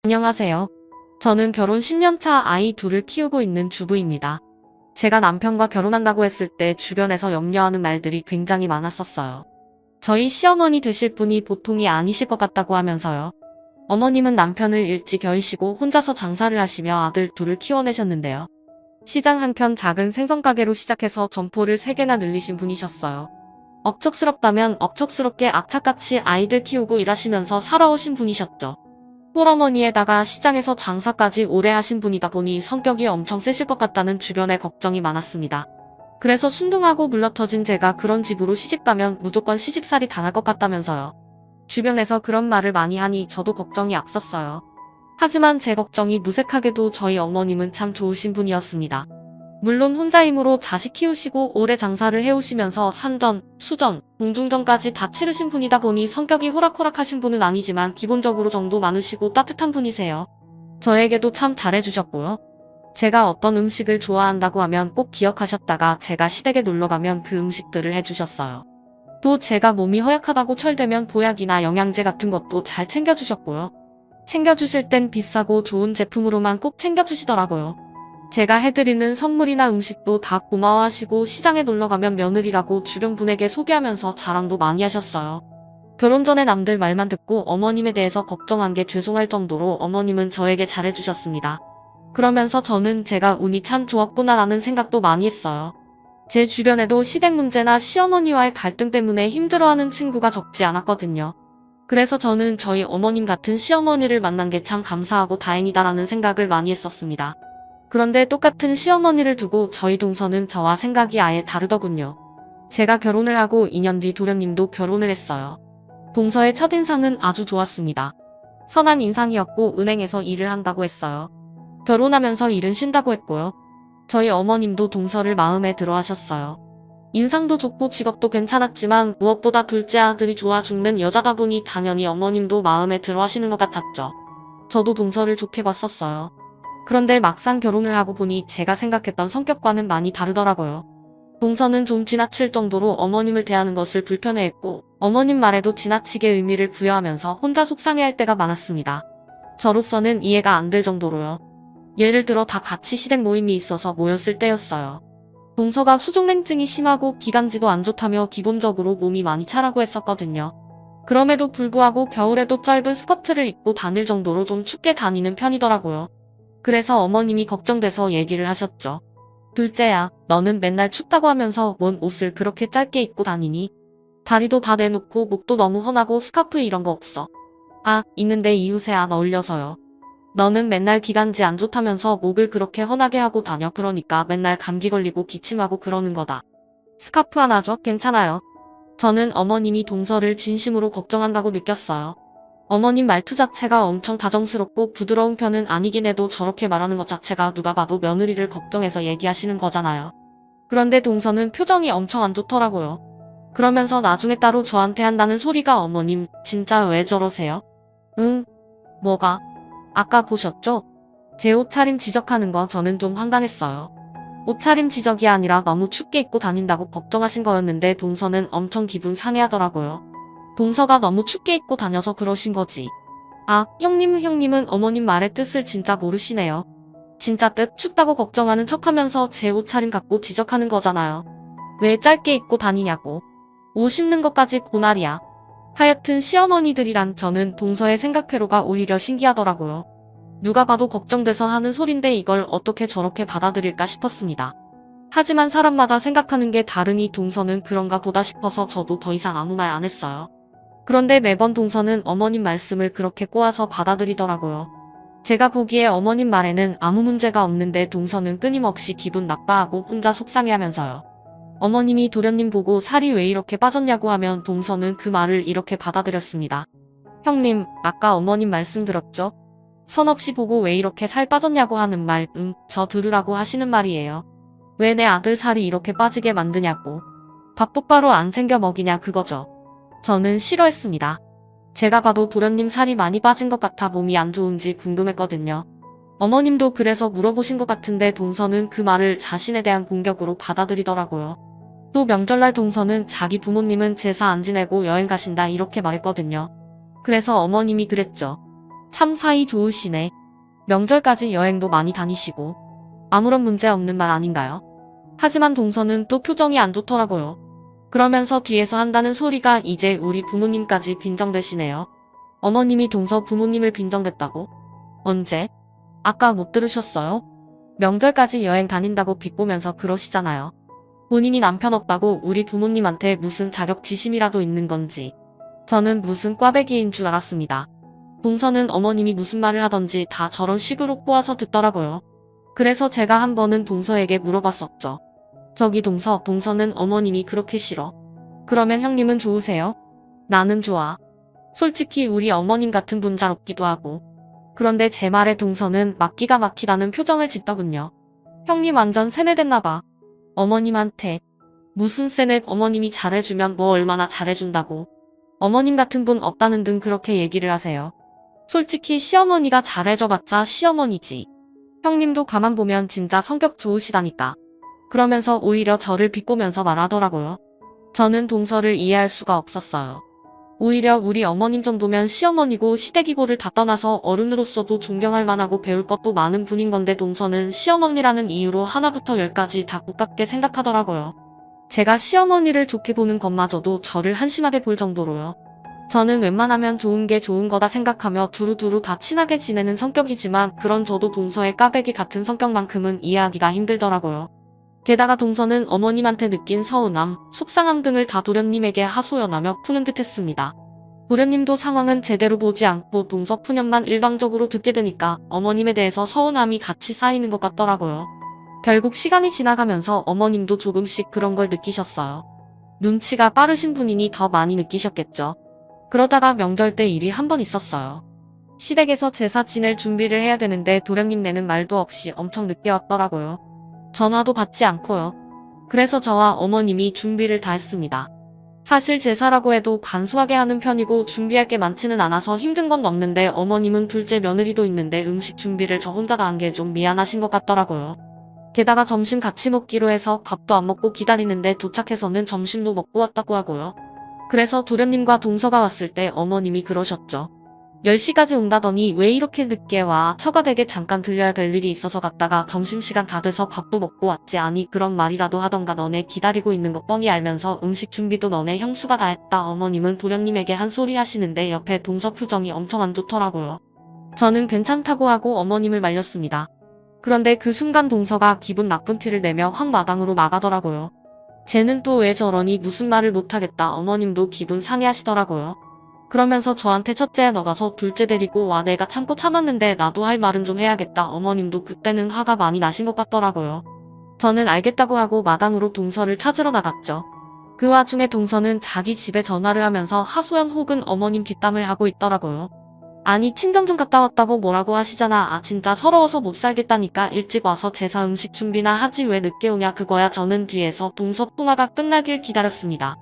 안녕하세요. 저는 결혼 10년 차 아이 둘을 키우고 있는 주부입니다. 제가 남편과 결혼한다고 했을 때 주변에서 염려하는 말들이 굉장히 많았었어요. 저희 시어머니 되실 분이 보통이 아니실 것 같다고 하면서요. 어머님은 남편을 일찍 결이시고 혼자서 장사를 하시며 아들 둘을 키워내셨는데요. 시장 한켠 작은 생선가게로 시작해서 점포를 3개나 늘리신 분이셨어요. 억척스럽다면 억척스럽게 악착같이 아이들 키우고 일하시면서 살아오신 분이셨죠. 홀어머니에다가 시장에서 장사까지 오래 하신 분이다 보니 성격이 엄청 세실 것 같다는 주변의 걱정이 많았습니다. 그래서 순둥하고 물러터진 제가 그런 집으로 시집가면 무조건 시집살이 당할 것 같다면서요. 주변에서 그런 말을 많이 하니 저도 걱정이 앞섰어요. 하지만 제 걱정이 무색하게도 저희 어머님은 참 좋으신 분이었습니다. 물론 혼자 힘으로 자식 키우시고 오래 장사를 해오시면서 산전, 수전, 공중전까지 다 치르신 분이다 보니 성격이 호락호락하신 분은 아니지만 기본적으로 정도 많으시고 따뜻한 분이세요. 저에게도 참 잘해주셨고요. 제가 어떤 음식을 좋아한다고 하면 꼭 기억하셨다가 제가 시댁에 놀러가면 그 음식들을 해주셨어요. 또 제가 몸이 허약하다고 철되면 보약이나 영양제 같은 것도 잘 챙겨주셨고요. 챙겨주실 땐 비싸고 좋은 제품으로만 꼭 챙겨주시더라고요. 제가 해드리는 선물이나 음식도 다 고마워하시고 시장에 놀러가면 며느리라고 주변 분에게 소개하면서 자랑도 많이 하셨어요. 결혼 전에 남들 말만 듣고 어머님에 대해서 걱정한 게 죄송할 정도로 어머님은 저에게 잘해주셨습니다. 그러면서 저는 제가 운이 참 좋았구나라는 생각도 많이 했어요. 제 주변에도 시댁 문제나 시어머니와의 갈등 때문에 힘들어하는 친구가 적지 않았거든요. 그래서 저는 저희 어머님 같은 시어머니를 만난 게 참 감사하고 다행이다라는 생각을 많이 했었습니다. 그런데 똑같은 시어머니를 두고 저희 동서는 저와 생각이 아예 다르더군요. 제가 결혼을 하고 2년 뒤 도련님도 결혼을 했어요. 동서의 첫인상은 아주 좋았습니다. 선한 인상이었고 은행에서 일을 한다고 했어요. 결혼하면서 일은 쉰다고 했고요. 저희 어머님도 동서를 마음에 들어 하셨어요. 인상도 좋고 직업도 괜찮았지만 무엇보다 둘째 아들이 좋아 죽는 여자다 보니 당연히 어머님도 마음에 들어 하시는 것 같았죠. 저도 동서를 좋게 봤었어요. 그런데 막상 결혼을 하고 보니 제가 생각했던 성격과는 많이 다르더라고요. 동서는 좀 지나칠 정도로 어머님을 대하는 것을 불편해했고 어머님 말에도 지나치게 의미를 부여하면서 혼자 속상해할 때가 많았습니다. 저로서는 이해가 안 될 정도로요. 예를 들어 다 같이 시댁 모임이 있어서 모였을 때였어요. 동서가 수족냉증이 심하고 기관지도 안 좋다며 기본적으로 몸이 많이 차라고 했었거든요. 그럼에도 불구하고 겨울에도 짧은 스커트를 입고 다닐 정도로 좀 춥게 다니는 편이더라고요. 그래서 어머님이 걱정돼서 얘기를 하셨죠. 둘째야, 너는 맨날 춥다고 하면서 뭔 옷을 그렇게 짧게 입고 다니니? 다리도 다 내놓고 목도 너무 훤하고 스카프 이런 거 없어. 아, 있는데 이웃에 안 어울려서요. 너는 맨날 기관지 안 좋다면서 목을 그렇게 훤하게 하고 다녀. 그러니까 맨날 감기 걸리고 기침하고 그러는 거다. 스카프 하나 줘? 괜찮아요. 저는 어머님이 동서를 진심으로 걱정한다고 느꼈어요. 어머님 말투 자체가 엄청 다정스럽고 부드러운 편은 아니긴 해도 저렇게 말하는 것 자체가 누가 봐도 며느리를 걱정해서 얘기하시는 거잖아요. 그런데 동서는 표정이 엄청 안 좋더라고요. 그러면서 나중에 따로 저한테 한다는 소리가 어머님, 진짜 왜 저러세요? 응? 뭐가? 아까 보셨죠? 제 옷차림 지적하는 거 저는 좀 황당했어요. 옷차림 지적이 아니라 너무 춥게 입고 다닌다고 걱정하신 거였는데 동서는 엄청 기분 상해하더라고요. 동서가 너무 춥게 입고 다녀서 그러신 거지. 아, 형님은 어머님 말의 뜻을 진짜 모르시네요. 진짜 뜻 춥다고 걱정하는 척하면서 제 옷차림 갖고 지적하는 거잖아요. 왜 짧게 입고 다니냐고. 옷 입는 것까지 고날이야. 하여튼 시어머니들이란 저는 동서의 생각회로가 오히려 신기하더라고요. 누가 봐도 걱정돼서 하는 소린데 이걸 어떻게 저렇게 받아들일까 싶었습니다. 하지만 사람마다 생각하는 게 다르니 동서는 그런가 보다 싶어서 저도 더 이상 아무 말 안 했어요. 그런데 매번 동서는 어머님 말씀을 그렇게 꼬아서 받아들이더라고요. 제가 보기에 어머님 말에는 아무 문제가 없는데 동서는 끊임없이 기분 나빠하고 혼자 속상해하면서요. 어머님이 도련님 보고 살이 왜 이렇게 빠졌냐고 하면 동서는 그 말을 이렇게 받아들였습니다. 형님, 아까 어머님 말씀 들었죠? 선 없이 보고 왜 이렇게 살 빠졌냐고 하는 말, 저 들으라고 하시는 말이에요. 왜 내 아들 살이 이렇게 빠지게 만드냐고. 밥 똑바로 안 챙겨 먹이냐 그거죠. 저는 싫어했습니다. 제가 봐도 도련님 살이 많이 빠진 것 같아 몸이 안 좋은지 궁금했거든요. 어머님도 그래서 물어보신 것 같은데 동서는 그 말을 자신에 대한 공격으로 받아들이더라고요. 또 명절날 동서는 자기 부모님은 제사 안 지내고 여행 가신다 이렇게 말했거든요. 그래서 어머님이 그랬죠. 참 사이 좋으시네. 명절까지 여행도 많이 다니시고 아무런 문제 없는 말 아닌가요? 하지만 동서는 또 표정이 안 좋더라고요. 그러면서 뒤에서 한다는 소리가 이제 우리 부모님까지 빈정대시네요. 어머님이 동서 부모님을 빈정댔다고? 언제? 아까 못 들으셨어요? 명절까지 여행 다닌다고 비꼬면서 그러시잖아요. 본인이 남편 없다고 우리 부모님한테 무슨 자격지심이라도 있는 건지. 저는 무슨 꽈배기인 줄 알았습니다. 동서는 어머님이 무슨 말을 하던지 다 저런 식으로 꼬아서 듣더라고요. 그래서 제가 한 번은 동서에게 물어봤었죠. 저기 동서는 어머님이 그렇게 싫어. 그러면 형님은 좋으세요? 나는 좋아. 솔직히 우리 어머님 같은 분 잘 없기도 하고. 그런데 제 말에 동서는 기가 막히다는 표정을 짓더군요. 형님 완전 세뇌됐나봐. 어머님한테. 무슨 세뇌? 어머님이 잘해주면 뭐 얼마나 잘해준다고. 어머님 같은 분 없다는 등 그렇게 얘기를 하세요. 솔직히 시어머니가 잘해줘봤자 시어머니지. 형님도 가만 보면 진짜 성격 좋으시다니까. 그러면서 오히려 저를 비꼬면서 말하더라고요. 저는 동서를 이해할 수가 없었어요. 오히려 우리 어머님 정도면 시어머니고 시댁이고를 다 떠나서 어른으로서도 존경할 만하고 배울 것도 많은 분인 건데 동서는 시어머니라는 이유로 하나부터 열까지 다 고깝게 생각하더라고요. 제가 시어머니를 좋게 보는 것마저도 저를 한심하게 볼 정도로요. 저는 웬만하면 좋은 게 좋은 거다 생각하며 두루두루 다 친하게 지내는 성격이지만 그런 저도 동서의 까베기 같은 성격만큼은 이해하기가 힘들더라고요. 게다가 동서는 어머님한테 느낀 서운함, 속상함 등을 다 도련님에게 하소연하며 푸는 듯 했습니다. 도련님도 상황은 제대로 보지 않고 동서 푸념만 일방적으로 듣게 되니까 어머님에 대해서 서운함이 같이 쌓이는 것 같더라고요. 결국 시간이 지나가면서 어머님도 조금씩 그런 걸 느끼셨어요. 눈치가 빠르신 분이니 더 많이 느끼셨겠죠. 그러다가 명절 때 일이 한 번 있었어요. 시댁에서 제사 지낼 준비를 해야 되는데 도련님 내는 말도 없이 엄청 늦게 왔더라고요. 전화도 받지 않고요. 그래서 저와 어머님이 준비를 다 했습니다. 사실 제사라고 해도 간소하게 하는 편이고 준비할 게 많지는 않아서 힘든 건 없는데 어머님은 둘째 며느리도 있는데 음식 준비를 저 혼자가 한 게 좀 미안하신 것 같더라고요. 게다가 점심 같이 먹기로 해서 밥도 안 먹고 기다리는데 도착해서는 점심도 먹고 왔다고 하고요. 그래서 도련님과 동서가 왔을 때 어머님이 그러셨죠. 10시까지 온다더니 왜 이렇게 늦게 와? 처가댁에 잠깐 들려야 될 일이 있어서 갔다가 점심시간 다 돼서 밥도 먹고 왔지. 아니 그런 말이라도 하던가. 너네 기다리고 있는 거 뻔히 알면서 음식 준비도 너네 형수가 다 했다. 어머님은 도련님에게 한 소리 하시는데 옆에 동서 표정이 엄청 안 좋더라고요. 저는 괜찮다고 하고 어머님을 말렸습니다. 그런데 그 순간 동서가 기분 나쁜 티를 내며 확 마당으로 나가더라고요. 쟤는 또 왜 저러니 무슨 말을 못하겠다. 어머님도 기분 상해하시더라고요. 그러면서 저한테 첫째 너가서 둘째 데리고 와. 내가 참고 참았는데 나도 할 말은 좀 해야겠다. 어머님도 그때는 화가 많이 나신 것 같더라고요. 저는 알겠다고 하고 마당으로 동서를 찾으러 나갔죠. 그 와중에 동서는 자기 집에 전화를 하면서 하소연 혹은 어머님 뒷담을 하고 있더라고요. 아니 친정 좀 갔다 왔다고 뭐라고 하시잖아. 아 진짜 서러워서 못 살겠다니까. 일찍 와서 제사 음식 준비나 하지 왜 늦게 오냐 그거야. 저는 뒤에서 동서 통화가 끝나길 기다렸습니다.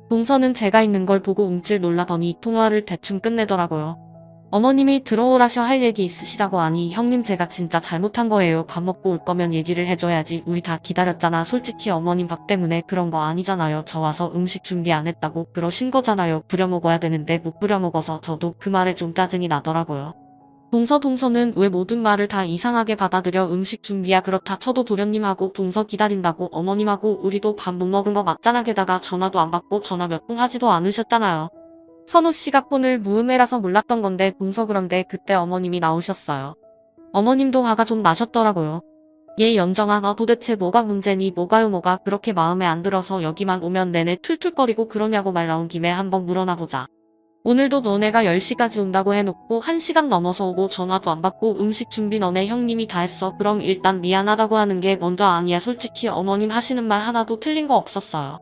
동서는 제가 있는 걸 보고 움찔 놀라더니 통화를 대충 끝내더라고요. 어머님이 들어오라셔 할 얘기 있으시다고. 하니 형님 제가 진짜 잘못한 거예요. 밥 먹고 올 거면 얘기를 해줘야지. 우리 다 기다렸잖아. 솔직히 어머님 밥 때문에 그런 거 아니잖아요. 저 와서 음식 준비 안 했다고 그러신 거잖아요. 부려 먹어야 되는데 못 부려 먹어서 저도 그 말에 좀 짜증이 나더라고요. 동서는 왜 모든 말을 다 이상하게 받아들여. 음식 준비야 그렇다 쳐도 도련님하고 동서 기다린다고 어머님하고 우리도 밥 못 먹은 거 맞잖아. 게다가 전화도 안 받고 전화 몇 통 하지도 않으셨잖아요. 선우씨가 폰을 무음해라서 몰랐던 건데 동서 그런데 그때 어머님이 나오셨어요. 어머님도 화가 좀 나셨더라고요. 얘 연정아 너 도대체 뭐가 문제니? 뭐가 그렇게 마음에 안 들어서 여기만 오면 내내 툴툴거리고 그러냐고. 말 나온 김에 한번 물어나 보자. 오늘도 너네가 10시까지 온다고 해놓고 1시간 넘어서 오고 전화도 안 받고 음식 준비 너네 형님이 다 했어. 그럼 일단 미안하다고 하는 게 먼저 아니야. 솔직히 어머님 하시는 말 하나도 틀린 거 없었어요.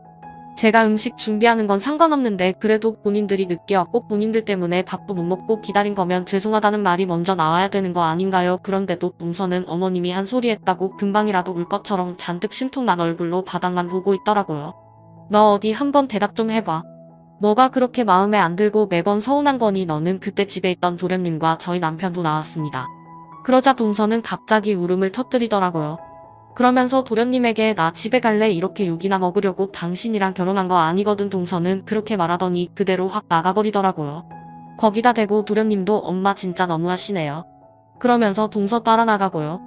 제가 음식 준비하는 건 상관없는데 그래도 본인들이 늦게 왔고 본인들 때문에 밥도 못 먹고 기다린 거면 죄송하다는 말이 먼저 나와야 되는 거 아닌가요? 그런데도 동서는 어머님이 한 소리 했다고 금방이라도 울 것처럼 잔뜩 심통난 얼굴로 바닥만 보고 있더라고요. 너 어디 한번 대답 좀 해봐. 뭐가 그렇게 마음에 안 들고 매번 서운한 거니? 너는 그때 집에 있던 도련님과 저희 남편도 나왔습니다. 그러자 동서는 갑자기 울음을 터뜨리더라고요. 그러면서 도련님에게 나 집에 갈래 이렇게 욕이나 먹으려고. 당신이랑 결혼한 거 아니거든. 동서는 그렇게 말하더니 그대로 확 나가버리더라고요. 거기다 대고 도련님도 엄마 진짜 너무하시네요. 그러면서 동서 따라 나가고요.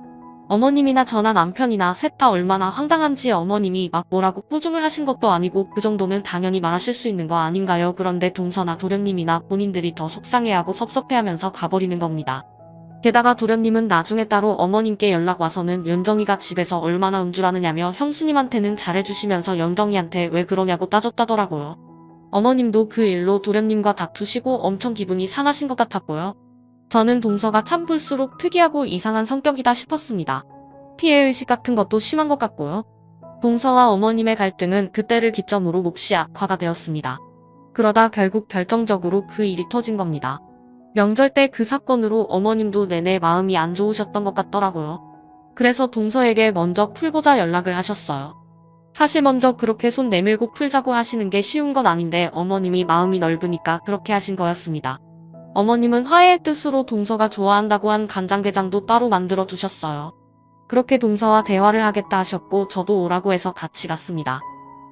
어머님이나 저나 남편이나 셋 다 얼마나 황당한지 어머님이 막 뭐라고 꾸중을 하신 것도 아니고 그 정도는 당연히 말하실 수 있는 거 아닌가요? 그런데 동서나 도련님이나 본인들이 더 속상해하고 섭섭해하면서 가버리는 겁니다. 게다가 도련님은 나중에 따로 어머님께 연락 와서는 연정이가 집에서 얼마나 음주라느냐며 형수님한테는 잘해주시면서 연정이한테 왜 그러냐고 따졌다더라고요. 어머님도 그 일로 도련님과 다투시고 엄청 기분이 상하신 것 같았고요. 저는 동서가 참 볼수록 특이하고 이상한 성격이다 싶었습니다. 피해의식 같은 것도 심한 것 같고요. 동서와 어머님의 갈등은 그때를 기점으로 몹시 악화가 되었습니다. 그러다 결국 결정적으로 그 일이 터진 겁니다. 명절 때 그 사건으로 어머님도 내내 마음이 안 좋으셨던 것 같더라고요. 그래서 동서에게 먼저 풀고자 연락을 하셨어요. 사실 먼저 그렇게 손 내밀고 풀자고 하시는 게 쉬운 건 아닌데 어머님이 마음이 넓으니까 그렇게 하신 거였습니다. 어머님은 화해의 뜻으로 동서가 좋아한다고 한 간장게장도 따로 만들어 두셨어요. 그렇게 동서와 대화를 하겠다 하셨고 저도 오라고 해서 같이 갔습니다.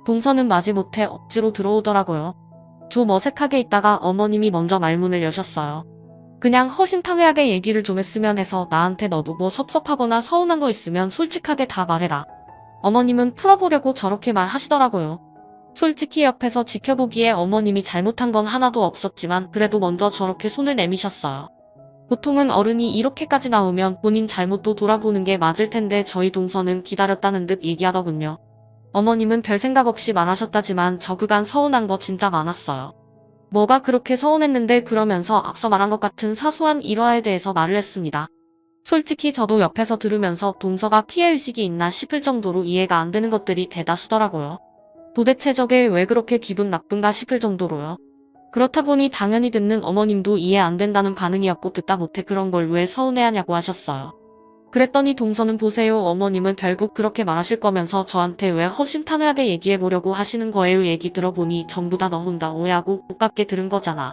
동서는 마지못해 억지로 들어오더라고요. 좀 어색하게 있다가 어머님이 먼저 말문을 여셨어요. 그냥 허심탄회하게 얘기를 좀 했으면 해서 나한테 너도 뭐 섭섭하거나 서운한 거 있으면 솔직하게 다 말해라. 어머님은 풀어보려고 저렇게 말하시더라고요. 솔직히 옆에서 지켜보기에 어머님이 잘못한 건 하나도 없었지만 그래도 먼저 저렇게 손을 내미셨어요. 보통은 어른이 이렇게까지 나오면 본인 잘못도 돌아보는 게 맞을 텐데 저희 동서는 기다렸다는 듯 얘기하더군요. 어머님은 별 생각 없이 말하셨다지만 저 그간 서운한 거 진짜 많았어요. 뭐가 그렇게 서운했는데 그러면서 앞서 말한 것 같은 사소한 일화에 대해서 말을 했습니다. 솔직히 저도 옆에서 들으면서 동서가 피해의식이 있나 싶을 정도로 이해가 안 되는 것들이 대다수더라고요. 도대체 저게 왜 그렇게 기분 나쁜가 싶을 정도로요. 그렇다 보니 당연히 듣는 어머님도 이해 안 된다는 반응이었고 듣다 못해 그런 걸 왜 서운해하냐고 하셨어요. 그랬더니 동서는 보세요 어머님은 결국 그렇게 말하실 거면서 저한테 왜 허심탄회하게 얘기해보려고 하시는 거예요 얘기 들어보니 전부 다 너 혼자 오해하고 못갖게 들은 거잖아.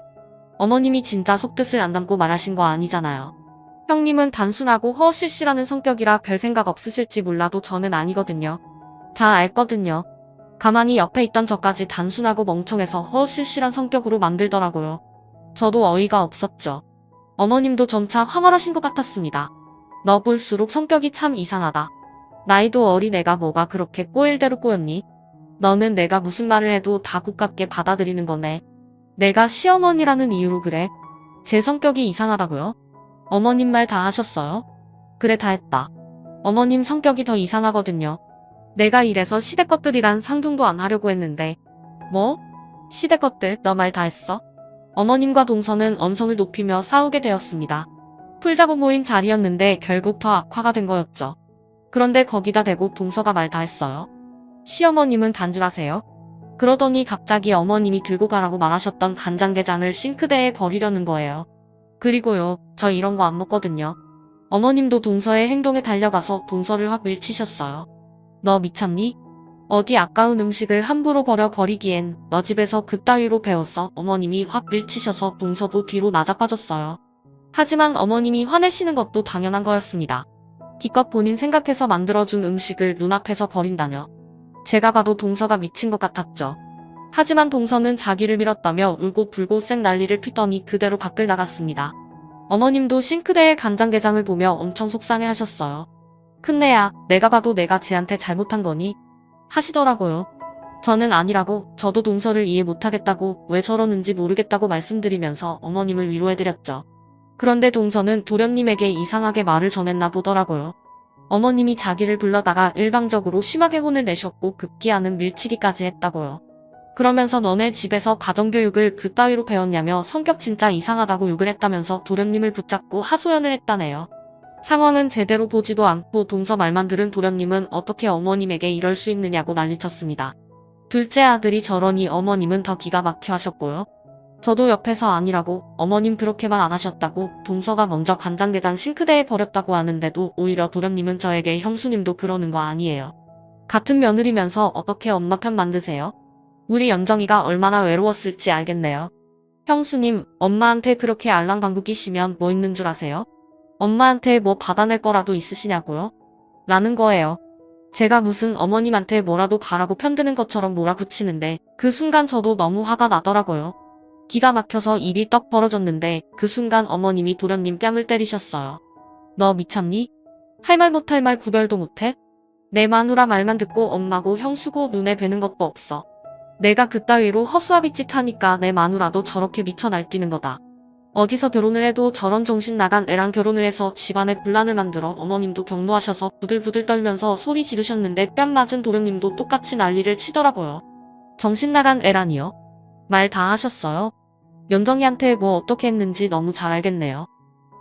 어머님이 진짜 속뜻을 안 담고 말하신 거 아니잖아요. 형님은 단순하고 허실실하는 성격이라 별 생각 없으실지 몰라도 저는 아니거든요. 다 알거든요. 가만히 옆에 있던 저까지 단순하고 멍청해서 허실실한 성격으로 만들더라고요. 저도 어이가 없었죠. 어머님도 점차 황홀하신 것 같았습니다. 너 볼수록 성격이 참 이상하다. 나이도 어린 애가 뭐가 그렇게 꼬일대로 꼬였니? 너는 내가 무슨 말을 해도 다 고깝게 받아들이는 거네. 내가 시어머니라는 이유로 그래? 제 성격이 이상하다고요? 어머님 말 다 하셨어요? 그래 다 했다. 어머님 성격이 더 이상하거든요. 내가 이래서 시대 것들이란 상종도 안 하려고 했는데. 뭐? 시대 것들 너 말 다 했어? 어머님과 동서는 언성을 높이며 싸우게 되었습니다. 풀자고 모인 자리였는데 결국 더 악화가 된 거였죠. 그런데 거기다 대고 동서가 말 다 했어요. 시어머님은 단줄하세요? 그러더니 갑자기 어머님이 들고 가라고 말하셨던 간장게장을 싱크대에 버리려는 거예요. 그리고요, 저 이런 거 안 먹거든요. 어머님도 동서의 행동에 달려가서 동서를 확 밀치셨어요. 너 미쳤니? 어디 아까운 음식을 함부로 버리기엔 너 집에서 그따위로 배웠어. 어머님이 확 밀치셔서 동서도 뒤로 나자빠졌어요. 하지만 어머님이 화내시는 것도 당연한 거였습니다. 기껏 본인 생각해서 만들어준 음식을 눈앞에서 버린다뇨. 제가 봐도 동서가 미친 것 같았죠. 하지만 동서는 자기를 밀었다며 울고불고 쌩 난리를 피더니 그대로 밖을 나갔습니다. 어머님도 싱크대에 간장게장을 보며 엄청 속상해 하셨어요. 큰애야, 내가 봐도 내가 쟤한테 잘못한 거니? 하시더라고요. 저는 아니라고, 저도 동서를 이해 못하겠다고, 왜 저러는지 모르겠다고 말씀드리면서 어머님을 위로해드렸죠. 그런데 동서는 도련님에게 이상하게 말을 전했나 보더라고요. 어머님이 자기를 불러다가 일방적으로 심하게 혼을 내셨고 급기야는 밀치기까지 했다고요. 그러면서 너네 집에서 가정교육을 그따위로 배웠냐며 성격 진짜 이상하다고 욕을 했다면서 도련님을 붙잡고 하소연을 했다네요. 상황은 제대로 보지도 않고 동서 말만 들은 도련님은 어떻게 어머님에게 이럴 수 있느냐고 난리쳤습니다. 둘째 아들이 저러니 어머님은 더 기가 막혀 하셨고요. 저도 옆에서 아니라고, 어머님 그렇게만 안 하셨다고, 동서가 먼저 간장게장 싱크대에 버렸다고 하는데도 오히려 도련님은 저에게 형수님도 그러는 거 아니에요. 같은 며느리면서 어떻게 엄마 편 만드세요? 우리 연정이가 얼마나 외로웠을지 알겠네요. 형수님, 엄마한테 그렇게 알랑방구 끼시면 뭐 있는 줄 아세요? 엄마한테 뭐 받아낼 거라도 있으시냐고요? 라는 거예요. 제가 무슨 어머님한테 뭐라도 바라고 편드는 것처럼 몰아붙이는데 그 순간 저도 너무 화가 나더라고요. 기가 막혀서 입이 떡 벌어졌는데 그 순간 어머님이 도련님 뺨을 때리셨어요. 너 미쳤니? 할 말 못할 말 구별도 못해? 내 마누라 말만 듣고 엄마고 형수고 눈에 뵈는 것도 없어. 내가 그따위로 허수아비짓 하니까 내 마누라도 저렇게 미쳐 날뛰는 거다. 어디서 결혼을 해도 저런 정신 나간 애랑 결혼을 해서 집안에 분란을 만들어. 어머님도 격노하셔서 부들부들 떨면서 소리 지르셨는데 뺨 맞은 도련님도 똑같이 난리를 치더라고요. 정신 나간 애라니요? 말 다 하셨어요? 연정이한테 뭐 어떻게 했는지 너무 잘 알겠네요.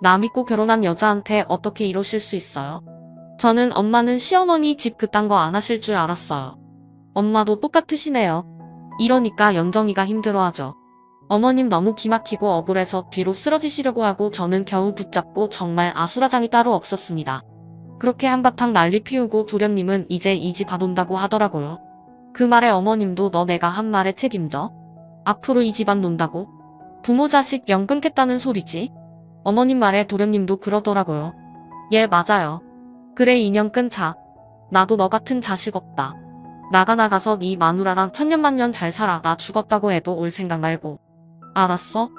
나 믿고 결혼한 여자한테 어떻게 이러실 수 있어요? 저는 엄마는 시어머니 집 그딴 거 안 하실 줄 알았어요. 엄마도 똑같으시네요. 이러니까 연정이가 힘들어하죠. 어머님 너무 기막히고 억울해서 뒤로 쓰러지시려고 하고 저는 겨우 붙잡고 정말 아수라장이 따로 없었습니다. 그렇게 한바탕 난리 피우고 도련님은 이제 이 집 안 온다고 하더라고요. 그 말에 어머님도 너 내가 한 말에 책임져? 앞으로 이 집안 논다고? 부모 자식 영 끊겠다는 소리지? 어머님 말에 도련님도 그러더라고요. 예, 맞아요. 그래, 인연 끊자. 나도 너 같은 자식 없다. 나가서 네 마누라랑 천년만년 잘 살아. 나 죽었다고 해도 올 생각 말고. 알았어?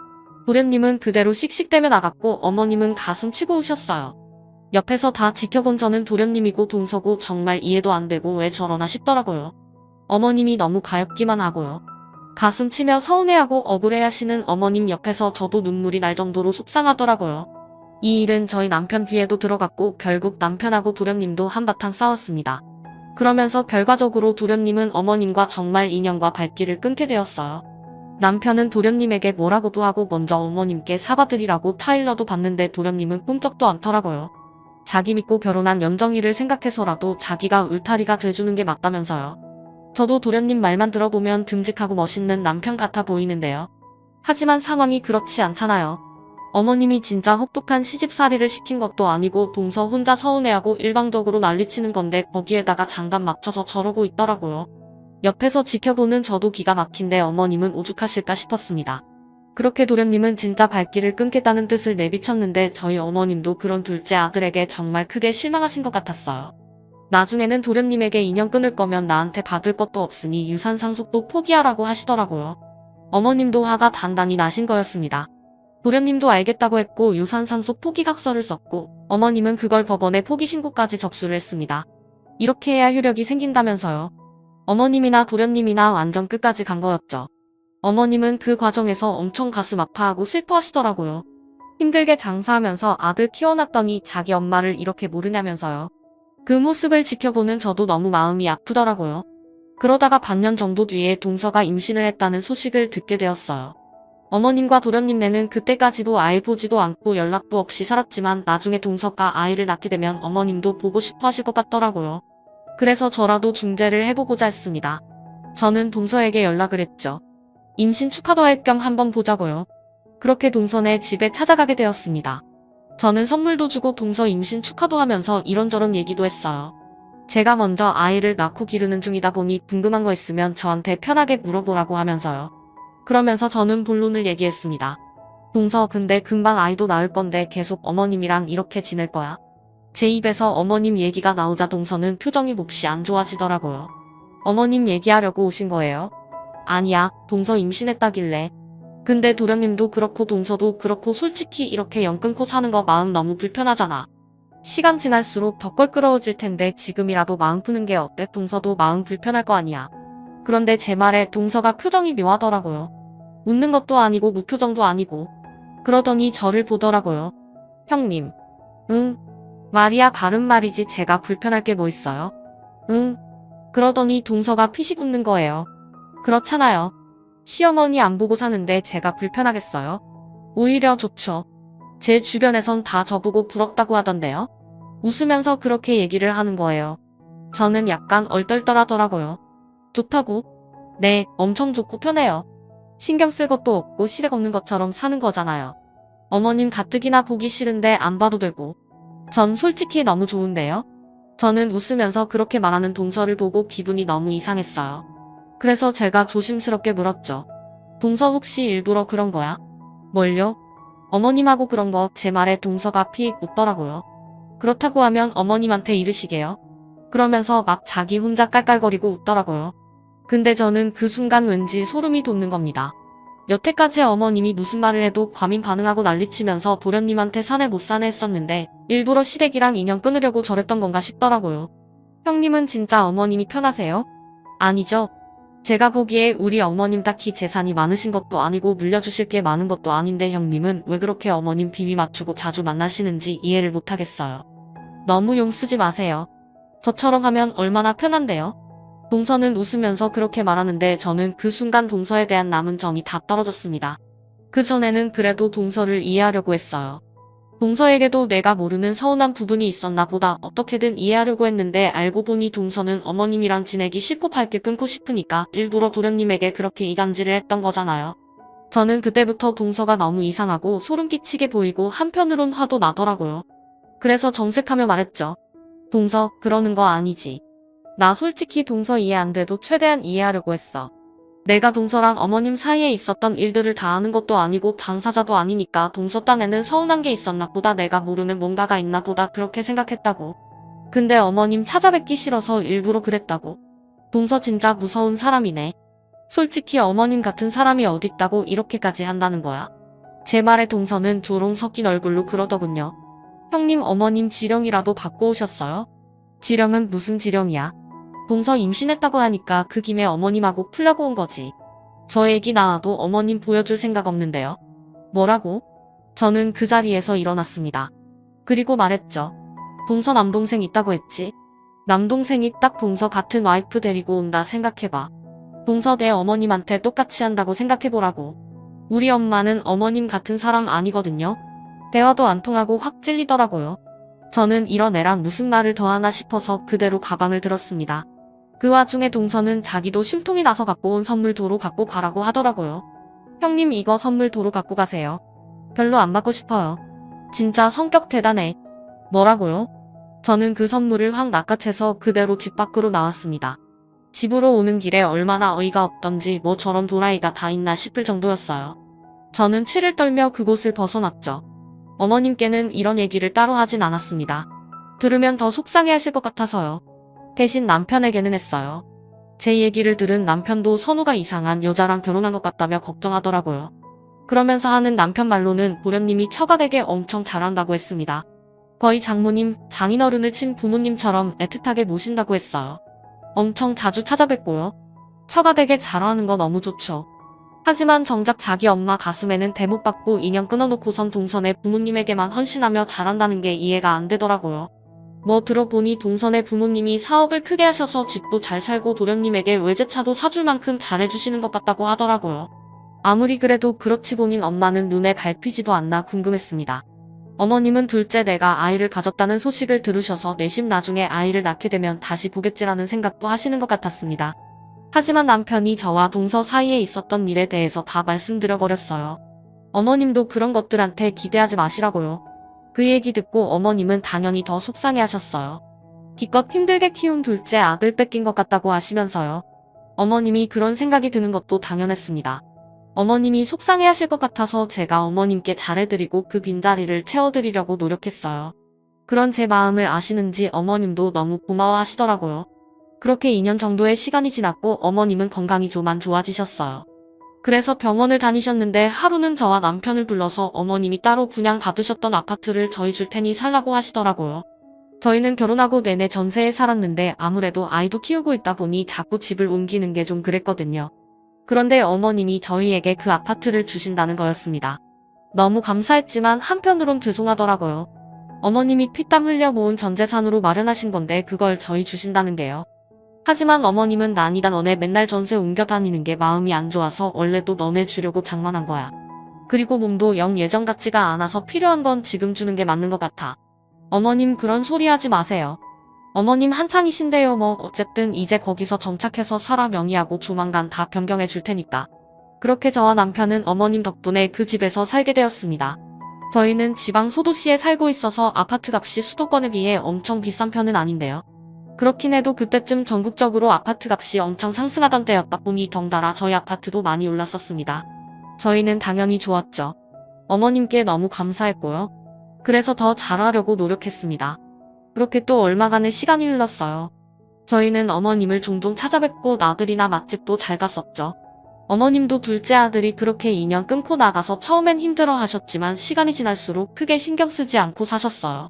도련님은 그대로 씩씩대며 나갔고 어머님은 가슴 치고 우셨어요. 옆에서 다 지켜본 저는 도련님이고 동서고 정말 이해도 안 되고 왜 저러나 싶더라고요. 어머님이 너무 가엾기만 하고요. 가슴 치며 서운해하고 억울해하시는 어머님 옆에서 저도 눈물이 날 정도로 속상하더라고요. 이 일은 저희 남편 귀에도 들어갔고 결국 남편하고 도련님도 한바탕 싸웠습니다. 그러면서 결과적으로 도련님은 어머님과 정말 인연과 발길을 끊게 되었어요. 남편은 도련님에게 뭐라고도 하고 먼저 어머님께 사과드리라고 타일러도 봤는데 도련님은 꿈쩍도 않더라고요. 자기 믿고 결혼한 연정이를 생각해서라도 자기가 울타리가 돼주는 게 맞다면서요. 저도 도련님 말만 들어보면 듬직하고 멋있는 남편 같아 보이는데요. 하지만 상황이 그렇지 않잖아요. 어머님이 진짜 혹독한 시집살이를 시킨 것도 아니고 동서 혼자 서운해하고 일방적으로 난리치는 건데 거기에다가 장단 맞춰서 저러고 있더라고요. 옆에서 지켜보는 저도 기가 막힌데 어머님은 오죽하실까 싶었습니다. 그렇게 도련님은 진짜 발길을 끊겠다는 뜻을 내비쳤는데 저희 어머님도 그런 둘째 아들에게 정말 크게 실망하신 것 같았어요. 나중에는 도련님에게 인연 끊을 거면 나한테 받을 것도 없으니 유산 상속도 포기하라고 하시더라고요. 어머님도 화가 단단히 나신 거였습니다. 도련님도 알겠다고 했고 유산 상속 포기각서를 썼고 어머님은 그걸 법원에 포기 신고까지 접수를 했습니다. 이렇게 해야 효력이 생긴다면서요. 어머님이나 도련님이나 완전 끝까지 간 거였죠. 어머님은 그 과정에서 엄청 가슴 아파하고 슬퍼하시더라고요. 힘들게 장사하면서 아들 키워놨더니 자기 엄마를 이렇게 모르냐면서요. 그 모습을 지켜보는 저도 너무 마음이 아프더라고요. 그러다가 반년 정도 뒤에 동서가 임신을 했다는 소식을 듣게 되었어요. 어머님과 도련님네는 그때까지도 아이 보지도 않고 연락도 없이 살았지만 나중에 동서가 아이를 낳게 되면 어머님도 보고 싶어 하실 것 같더라고요. 그래서 저라도 중재를 해보고자 했습니다. 저는 동서에게 연락을 했죠. 임신 축하도 할 겸 한번 보자고요. 그렇게 동서네 집에 찾아가게 되었습니다. 저는 선물도 주고 동서 임신 축하도 하면서 이런저런 얘기도 했어요. 제가 먼저 아이를 낳고 기르는 중이다 보니 궁금한 거 있으면 저한테 편하게 물어보라고 하면서요. 그러면서 저는 본론을 얘기했습니다. 동서, 근데 금방 아이도 낳을 건데 계속 어머님이랑 이렇게 지낼 거야? 제 입에서 어머님 얘기가 나오자 동서는 표정이 몹시 안 좋아지더라고요. 어머님 얘기하려고 오신 거예요? 아니야, 동서 임신했다길래. 근데 도련님도 그렇고 동서도 그렇고 솔직히 이렇게 연 끊고 사는 거 마음 너무 불편하잖아. 시간 지날수록 더 껄끄러워질 텐데 지금이라도 마음 푸는 게 어때? 동서도 마음 불편할 거 아니야. 그런데 제 말에 동서가 표정이 묘하더라고요. 웃는 것도 아니고 무표정도 아니고. 그러더니 저를 보더라고요. 형님. 응. 말이야 바른 말이지 제가 불편할 게 뭐 있어요? 응. 그러더니 동서가 피식 웃는 거예요. 그렇잖아요. 시어머니 안 보고 사는데 제가 불편하겠어요? 오히려 좋죠. 제 주변에선 다 저보고 부럽다고 하던데요. 웃으면서 그렇게 얘기를 하는 거예요. 저는 약간 얼떨떨하더라고요. 좋다고? 네, 엄청 좋고 편해요. 신경 쓸 것도 없고 시댁 없는 것처럼 사는 거잖아요. 어머님 가뜩이나 보기 싫은데 안 봐도 되고. 전 솔직히 너무 좋은데요. 저는 웃으면서 그렇게 말하는 동서를 보고 기분이 너무 이상했어요. 그래서 제가 조심스럽게 물었죠. 동서 혹시 일부러 그런 거야? 뭘요? 어머님하고 그런 거. 제 말에 동서가 픽 웃더라고요. 그렇다고 하면 어머님한테 이르시게요. 그러면서 막 자기 혼자 깔깔거리고 웃더라고요. 근데 저는 그 순간 왠지 소름이 돋는 겁니다. 여태까지 어머님이 무슨 말을 해도 과민 반응하고 난리치면서 도련님한테 사내 못 사내 했었는데 일부러 시댁이랑 인연 끊으려고 저랬던 건가 싶더라고요. 형님은 진짜 어머님이 편하세요? 아니죠. 제가 보기에 우리 어머님 딱히 재산이 많으신 것도 아니고 물려주실 게 많은 것도 아닌데 형님은 왜 그렇게 어머님 비위 맞추고 자주 만나시는지 이해를 못하겠어요. 너무 용 쓰지 마세요. 저처럼 하면 얼마나 편한데요? 동서는 웃으면서 그렇게 말하는데 저는 그 순간 동서에 대한 남은 정이 다 떨어졌습니다. 그전에는 그래도 동서를 이해하려고 했어요. 동서에게도 내가 모르는 서운한 부분이 있었나 보다 어떻게든 이해하려고 했는데 알고 보니 동서는 어머님이랑 지내기 싫고 발길 끊고 싶으니까 일부러 도련님에게 그렇게 이간질을 했던 거잖아요. 저는 그때부터 동서가 너무 이상하고 소름 끼치게 보이고 한편으론 화도 나더라고요. 그래서 정색하며 말했죠. 동서, 그러는 거 아니지. 나 솔직히 동서 이해 안 돼도 최대한 이해하려고 했어. 내가 동서랑 어머님 사이에 있었던 일들을 다 아는 것도 아니고 당사자도 아니니까 동서 딴에는 서운한 게 있었나 보다 내가 모르는 뭔가가 있나 보다 그렇게 생각했다고. 근데 어머님 찾아뵙기 싫어서 일부러 그랬다고. 동서 진짜 무서운 사람이네. 솔직히 어머님 같은 사람이 어딨다고 이렇게까지 한다는 거야. 제 말에 동서는 조롱 섞인 얼굴로 그러더군요. 형님 어머님 지령이라도 받고 오셨어요? 지령은 무슨 지령이야? 동서 임신했다고 하니까 그 김에 어머님하고 풀려고 온 거지. 저 애기 낳아도 어머님 보여줄 생각 없는데요. 뭐라고? 저는 그 자리에서 일어났습니다. 그리고 말했죠. 동서 남동생 있다고 했지? 남동생이 딱 동서 같은 와이프 데리고 온다 생각해봐. 동서 내 어머님한테 똑같이 한다고 생각해보라고. 우리 엄마는 어머님 같은 사람 아니거든요. 대화도 안 통하고 확 찔리더라고요. 저는 이런 애랑 무슨 말을 더 하나 싶어서 그대로 가방을 들었습니다. 그 와중에 동서는 자기도 심통이 나서 갖고 온 선물 도로 갖고 가라고 하더라고요. 형님 이거 선물 도로 갖고 가세요. 별로 안 받고 싶어요. 진짜 성격 대단해. 뭐라고요? 저는 그 선물을 확 낚아채서 그대로 집 밖으로 나왔습니다. 집으로 오는 길에 얼마나 어이가 없던지 뭐 저런 도라이가 다 있나 싶을 정도였어요. 저는 치를 떨며 그곳을 벗어났죠. 어머님께는 이런 얘기를 따로 하진 않았습니다. 들으면 더 속상해하실 것 같아서요. 대신 남편에게는 했어요. 제 얘기를 들은 남편도 선우가 이상한 여자랑 결혼한 것 같다며 걱정하더라고요. 그러면서 하는 남편 말로는 도련님이 처가되게 엄청 잘한다고 했습니다. 거의 장모님, 장인어른을 친 부모님처럼 애틋하게 모신다고 했어요. 엄청 자주 찾아뵙고요. 처가되게 잘하는 거 너무 좋죠. 하지만 정작 자기 엄마 가슴에는 대못 박고 인연 끊어놓고선 동선의 부모님에게만 헌신하며 잘한다는 게 이해가 안 되더라고요. 뭐 들어보니 동선의 부모님이 사업을 크게 하셔서 집도 잘 살고 도련님에게 외제차도 사줄 만큼 잘해주시는 것 같다고 하더라고요. 아무리 그래도 그렇지 본인 엄마는 눈에 밟히지도 않나 궁금했습니다. 어머님은 둘째 내가 아이를 가졌다는 소식을 들으셔서 내심 나중에 아이를 낳게 되면 다시 보겠지라는 생각도 하시는 것 같았습니다. 하지만 남편이 저와 동서 사이에 있었던 일에 대해서 다 말씀드려버렸어요. 어머님도 그런 것들한테 기대하지 마시라고요. 그 얘기 듣고 어머님은 당연히 더 속상해하셨어요. 기껏 힘들게 키운 둘째 아들 뺏긴 것 같다고 하시면서요. 어머님이 그런 생각이 드는 것도 당연했습니다. 어머님이 속상해하실 것 같아서 제가 어머님께 잘해드리고 그 빈자리를 채워드리려고 노력했어요. 그런 제 마음을 아시는지 어머님도 너무 고마워하시더라고요. 그렇게 2년 정도의 시간이 지났고 어머님은 건강이 좀 좋아지셨어요. 그래서 병원을 다니셨는데 하루는 저와 남편을 불러서 어머님이 따로 분양받으셨던 아파트를 저희 줄 테니 살라고 하시더라고요. 저희는 결혼하고 내내 전세에 살았는데 아무래도 아이도 키우고 있다 보니 자꾸 집을 옮기는 게 좀 그랬거든요. 그런데 어머님이 저희에게 그 아파트를 주신다는 거였습니다. 너무 감사했지만 한편으론 죄송하더라고요. 어머님이 피땀 흘려 모은 전 재산으로 마련하신 건데 그걸 저희 주신다는 게요. 하지만 어머님은 난이다 너네 맨날 전세 옮겨 다니는 게 마음이 안 좋아서 원래도 너네 주려고 장만한 거야. 그리고 몸도 영 예전 같지가 않아서 필요한 건 지금 주는 게 맞는 것 같아. 어머님 그런 소리 하지 마세요. 어머님 한창이신데요 뭐 어쨌든 이제 거기서 정착해서 살아 명의하고 조만간 다 변경해 줄 테니까. 그렇게 저와 남편은 어머님 덕분에 그 집에서 살게 되었습니다. 저희는 지방 소도시에 살고 있어서 아파트 값이 수도권에 비해 엄청 비싼 편은 아닌데요. 그렇긴 해도 그때쯤 전국적으로 아파트 값이 엄청 상승하던 때였다 보니 덩달아 저희 아파트도 많이 올랐었습니다. 저희는 당연히 좋았죠. 어머님께 너무 감사했고요. 그래서 더 잘하려고 노력했습니다. 그렇게 또 얼마간의 시간이 흘렀어요. 저희는 어머님을 종종 찾아뵙고 나들이나 맛집도 잘 갔었죠. 어머님도 둘째 아들이 그렇게 2년 끊고 나가서 처음엔 힘들어 하셨지만 시간이 지날수록 크게 신경 쓰지 않고 사셨어요.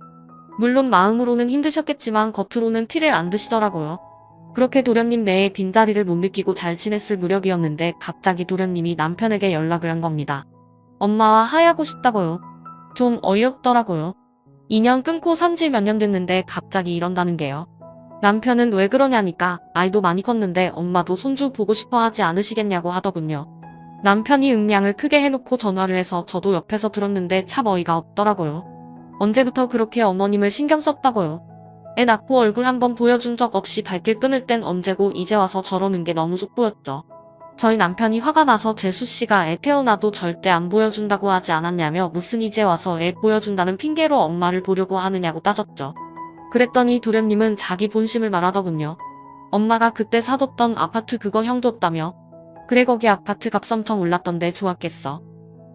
물론 마음으로는 힘드셨겠지만 겉으로는 티를 안 드시더라고요. 그렇게 도련님 내에 빈자리를 못 느끼고 잘 지냈을 무렵이었는데 갑자기 도련님이 남편에게 연락을 한 겁니다. 엄마와 화해하고 싶다고요. 좀 어이없더라고요. 2년 끊고 산지 몇 년 됐는데 갑자기 이런다는 게요. 남편은 왜 그러냐니까 아이도 많이 컸는데 엄마도 손주 보고 싶어 하지 않으시겠냐고 하더군요. 남편이 응량을 크게 해놓고 전화를 해서 저도 옆에서 들었는데 참 어이가 없더라고요. 언제부터 그렇게 어머님을 신경 썼다고요. 애 낳고 얼굴 한번 보여준 적 없이 발길 끊을 땐 언제고 이제 와서 저러는 게 너무 속 보였죠. 저희 남편이 화가 나서 재수씨가 애 태어나도 절대 안 보여준다고 하지 않았냐며 무슨 이제 와서 애 보여준다는 핑계로 엄마를 보려고 하느냐고 따졌죠. 그랬더니 도련님은 자기 본심을 말하더군요. 엄마가 그때 사뒀던 아파트 그거 형 줬다며. 그래 거기 아파트 값 엄청 올랐던데 좋았겠어.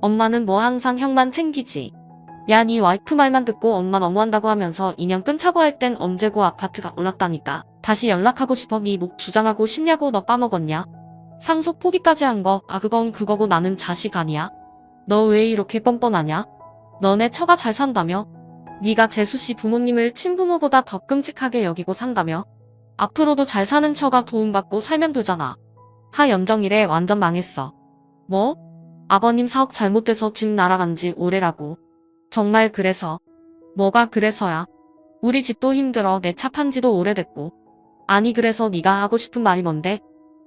엄마는 뭐 항상 형만 챙기지. 야 니 와이프 말만 듣고 엄마 너무한다고 하면서 2년 끊자고 할 땐 언제고 아파트가 올랐다니까. 다시 연락하고 싶어 니 목 주장하고 싶냐고 너 까먹었냐. 상속 포기까지 한 거 그건 그거고 나는 자식 아니야. 너 왜 이렇게 뻔뻔하냐. 너네 처가 잘 산다며. 네가 재수씨 부모님을 친부모보다 더 끔찍하게 여기고 산다며. 앞으로도 잘 사는 처가 도움받고 살면 되잖아. 하연정일에 완전 망했어. 뭐? 아버님 사업 잘못돼서 집 날아간 지 오래라고. 정말 그래서. 뭐가 그래서야. 우리 집도 힘들어 내 차 판지도 오래됐고. 아니 그래서 네가 하고 싶은 말이 뭔데?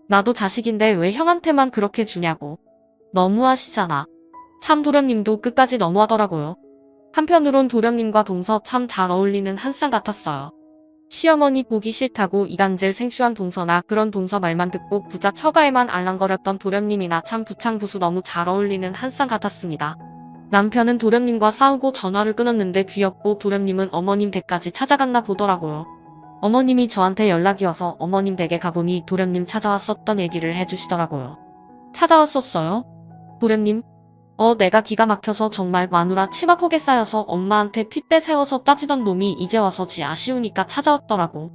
나도 자식인데 왜 형한테만 그렇게 주냐고. 너무하시잖아. 참 도련님도 끝까지 너무하더라고요. 한편으론 도련님과 동서 참 잘 어울리는 한 쌍 같았어요. 시어머니 보기 싫다고 이간질 생쇼한 동서나 그런 동서 말만 듣고 부자 처가에만 알랑거렸던 도련님이나 참 부창부수 너무 잘 어울리는 한 쌍 같았습니다. 남편은 도련님과 싸우고 전화를 끊었는데 귀엽고 도련님은 어머님 댁까지 찾아갔나 보더라고요. 어머님이 저한테 연락이 와서 어머님 댁에 가보니 도련님 찾아왔었던 얘기를 해주시더라고요. 찾아왔었어요? 도련님? 내가 기가 막혀서 정말 마누라 치마 폭에 쌓여서 엄마한테 핏대 세워서 따지던 놈이 이제 와서 지 아쉬우니까 찾아왔더라고.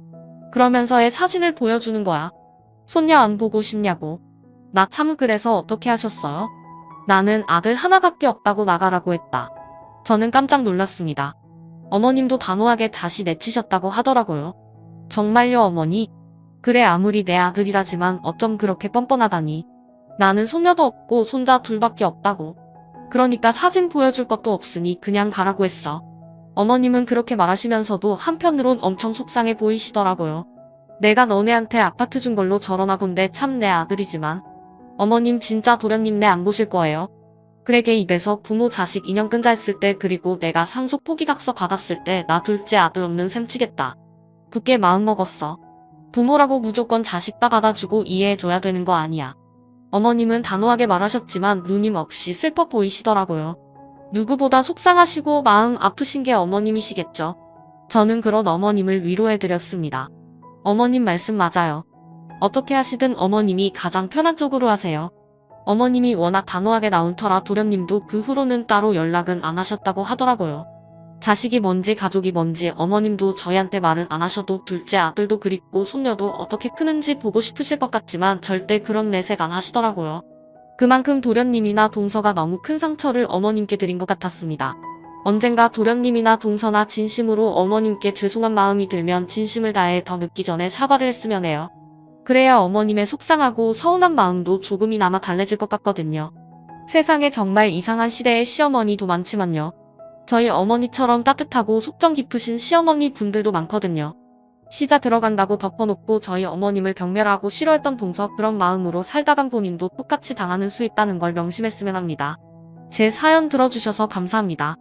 그러면서 애 사진을 보여주는 거야. 손녀 안 보고 싶냐고. 나 참 그래서 어떻게 하셨어요? 나는 아들 하나밖에 없다고 나가라고 했다. 저는 깜짝 놀랐습니다. 어머님도 단호하게 다시 내치셨다고 하더라고요. 정말요 어머니? 그래 아무리 내 아들이라지만 어쩜 그렇게 뻔뻔하다니. 나는 손녀도 없고 손자 둘밖에 없다고. 그러니까 사진 보여줄 것도 없으니 그냥 가라고 했어. 어머님은 그렇게 말하시면서도 한편으론 엄청 속상해 보이시더라고요. 내가 너네한테 아파트 준 걸로 저러나 본데 참 내 아들이지만. 어머님 진짜 도련님 내 안 보실 거예요. 그래 걔 입에서 부모 자식 인연 끈자 했을 때 그리고 내가 상속 포기각서 받았을 때 나 둘째 아들 없는 셈 치겠다. 굳게 마음먹었어. 부모라고 무조건 자식 다 받아주고 이해해줘야 되는 거 아니야. 어머님은 단호하게 말하셨지만 누님 없이 슬퍼 보이시더라고요. 누구보다 속상하시고 마음 아프신 게 어머님이시겠죠. 저는 그런 어머님을 위로해드렸습니다. 어머님 말씀 맞아요. 어떻게 하시든 어머님이 가장 편한 쪽으로 하세요. 어머님이 워낙 단호하게 나온 터라 도련님도 그 후로는 따로 연락은 안 하셨다고 하더라고요. 자식이 뭔지 가족이 뭔지 어머님도 저희한테 말은 안 하셔도 둘째 아들도 그립고 손녀도 어떻게 크는지 보고 싶으실 것 같지만 절대 그런 내색 안 하시더라고요. 그만큼 도련님이나 동서가 너무 큰 상처를 어머님께 드린 것 같았습니다. 언젠가 도련님이나 동서나 진심으로 어머님께 죄송한 마음이 들면 진심을 다해 더 늦기 전에 사과를 했으면 해요. 그래야 어머님의 속상하고 서운한 마음도 조금이나마 달래질 것 같거든요. 세상에 정말 이상한 시대의 시어머니도 많지만요. 저희 어머니처럼 따뜻하고 속정 깊으신 시어머니 분들도 많거든요. 시자 들어간다고 덮어놓고 저희 어머님을 경멸하고 싫어했던 동서 그런 마음으로 살다간 본인도 똑같이 당하는 수 있다는 걸 명심했으면 합니다. 제 사연 들어주셔서 감사합니다.